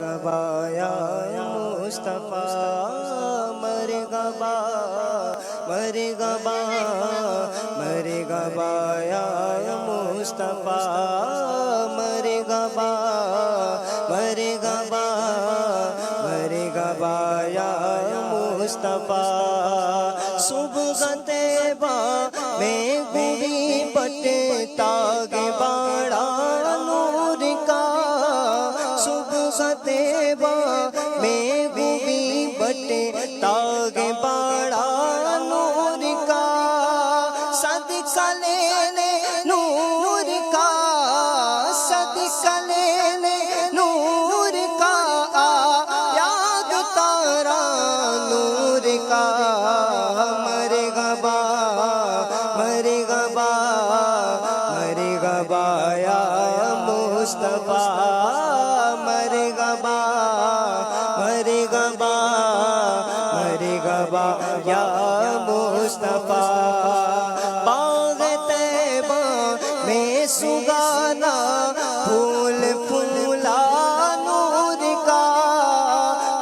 گبایا مصطفیٰ مرغبا مرغبا مرغبا یا مصطفیٰ مرغبا مرغبا مرغبا یا مصطفیٰ صبح طیبہ میں گوی پٹتا گے باڑا نور کا صبح طیبہ میں گوی پٹتا گے باڑا نور کا صدقہ لینے نور کا صدقہ لینے نور کا یاد تارا نور کا مرغبا مرغبا مرغبا یا مصطفیٰ مرغبا مرغبا مرغبا یا مصطفیٰ باغ طیبہ میں سگانا پھول پھولا نور کا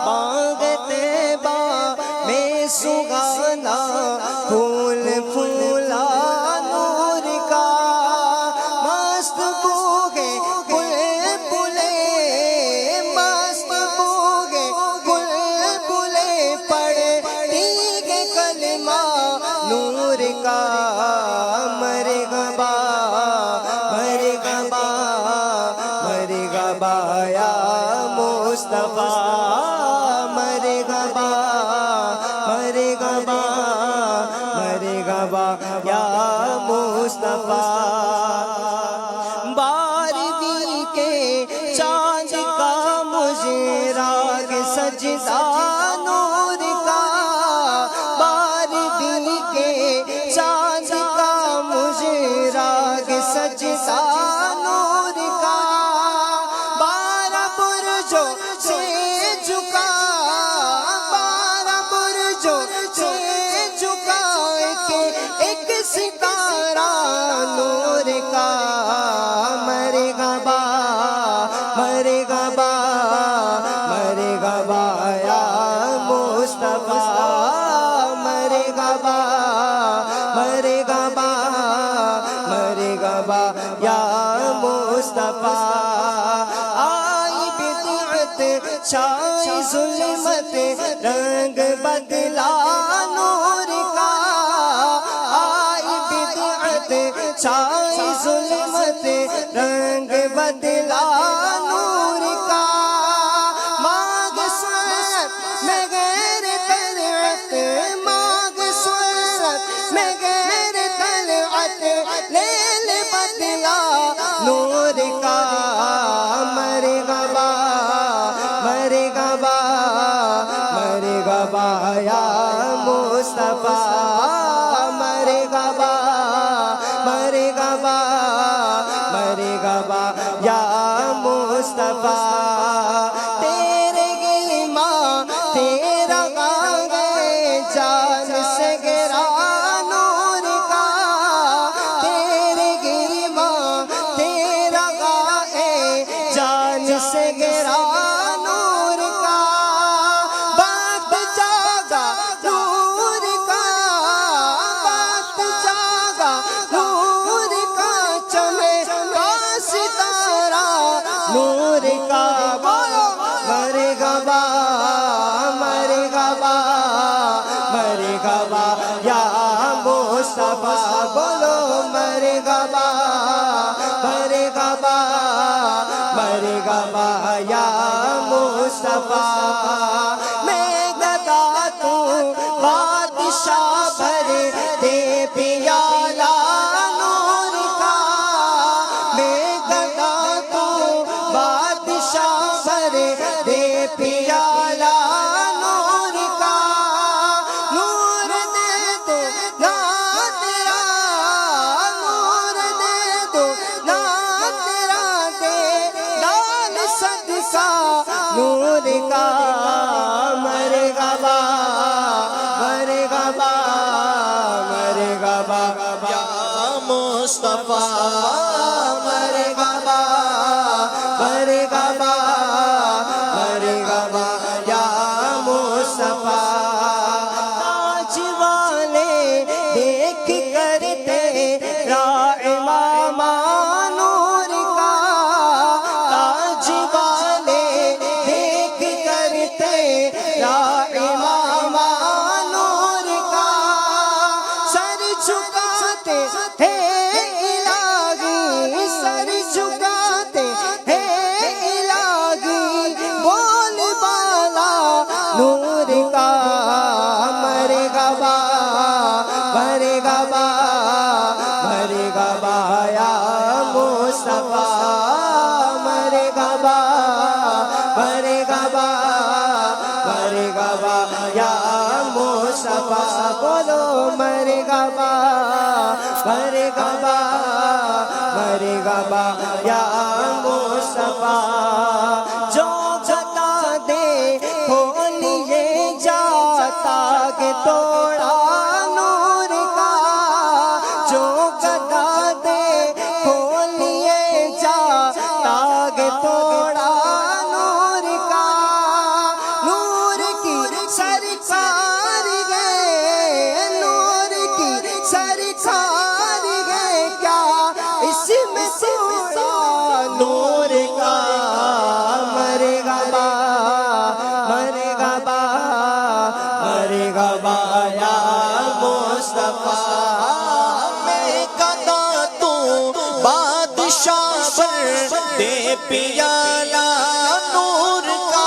باغ طیبہ میں سگانا پھول پھولا نور کا مست بوگے بلبلے مست بوگے بلبلے پڑھتی گے کلمہ نور کا مرغبا مرغبا مرغبا یا مصطفیٰ مرغبا مرغبا مرغبا یا مصطفیٰ باردی کے چاند کا مجھے راگ سجدہ نور کا باردی کے چاند کا مجھے راگ سجدہ نور کا بارہ برجوں سے جھکا بارہ برجوں سے جھکا ایک ستارہ نور کا مرغبا مرغبا مرغبا یا مصطفیٰ مرغبا مرغبا مرغبا یا مصطفیٰ آئی بدعت چھائی ظلمت رنگ بدلا نور کا آئی بدعت چھائی ظلمت رنگ بدلا نور کا ماغ صورت میں غیر طلعت ماغ صورت میں غیر طلعت لیل بدلا نور کا مرغبا مرغبا مرغبا یا مصطفیٰ مرغبا مرغبا مرغبا یا مصطفیٰ تیرے گیماں تیرا گاگے جان سے گرا نور کا تیرے گیماں تیرا گاگے جان سے گرا نور کا بات جاگا نور کا بات جاگا نور کا چمے کا ستارہ نور کا بولو مرغبا مرغبا مرغبا یا مصطفیٰ بولو مرغبا مرغبا مرغبا یا مصطفیٰ میں گدا تو بادشاہ بھر دے پیالہ نور کا میں گدا تو بادشاہ بھر دے پیالہ نور کا نور دے دو نا تیرا نور دے دو نا تیرا دے دال صدقہ نور کا مرغبا مرغبا مرغبا یا مصطفیٰ مرغبا مرغبا بولو مرحبا مرحبا مرحبا یا مصطفیٰ جو بتا دے کھولیے جاتا کہ توڑا نور کا جو بتا دے کھولیے جاتا کہ توڑا نور کا نور کی سرکار گئے نور کی سرکار گئے کیا اس میں توڑا نور کا مرحبا مرحبا مرحبا یا مصطفیٰ میں کہتا تو بادشاہ پر دے پیالہ نور کا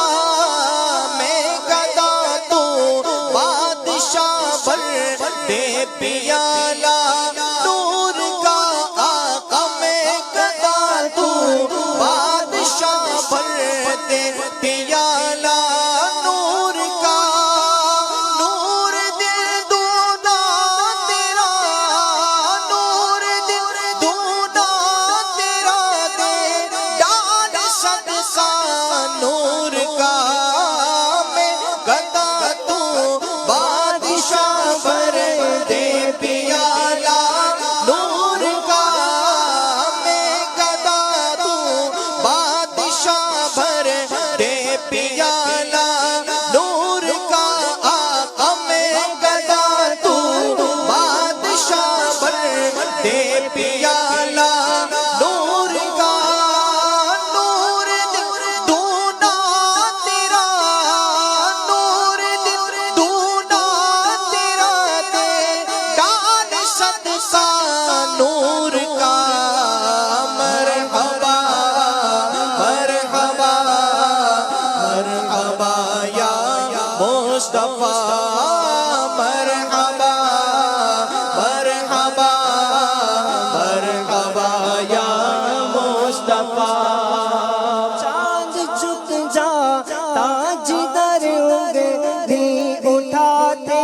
میں کہتا تو بادشاہ پر دے پیالہ نور کا آقا میں کہتا تو بادشاہ پر دے پیالہ نور کا نور دل دونا تیرا نور دل دونا تیرا دے ڈال صدقہ نور کا میں کہتا تو بادشاہ پر دے پیالہ نور کا میں کہتا تو بادشاہ پر دے پیالہ نور کا آقا میں کہتا تو بادشاہ پر دے پیالہ نور کا نور دل دونا تیرا نور دل دونا تیرا دے ڈال صدقہ نور کا مرحبا مرحبا مرحبا یا مصطفیٰ مرحبا مرحبا مرحبا یا مصطفیٰ چاند جھک جاتا جدھر انگلی اٹھاتے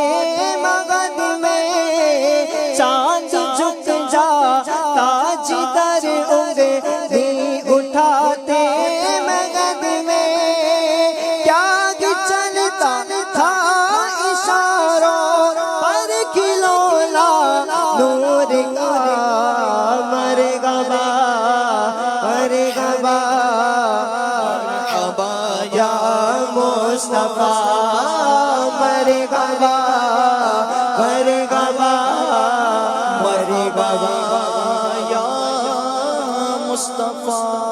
مغد میں چاند جھک جاتا جدھر انگلی اٹھاتے مغد میں کیا چلتا تھا اشاروں پر کھلونا نور کا مرحبا مرحبا مرحبا یا مصطفیٰ مرحبا مرحبا مرحبا یا مصطفیٰ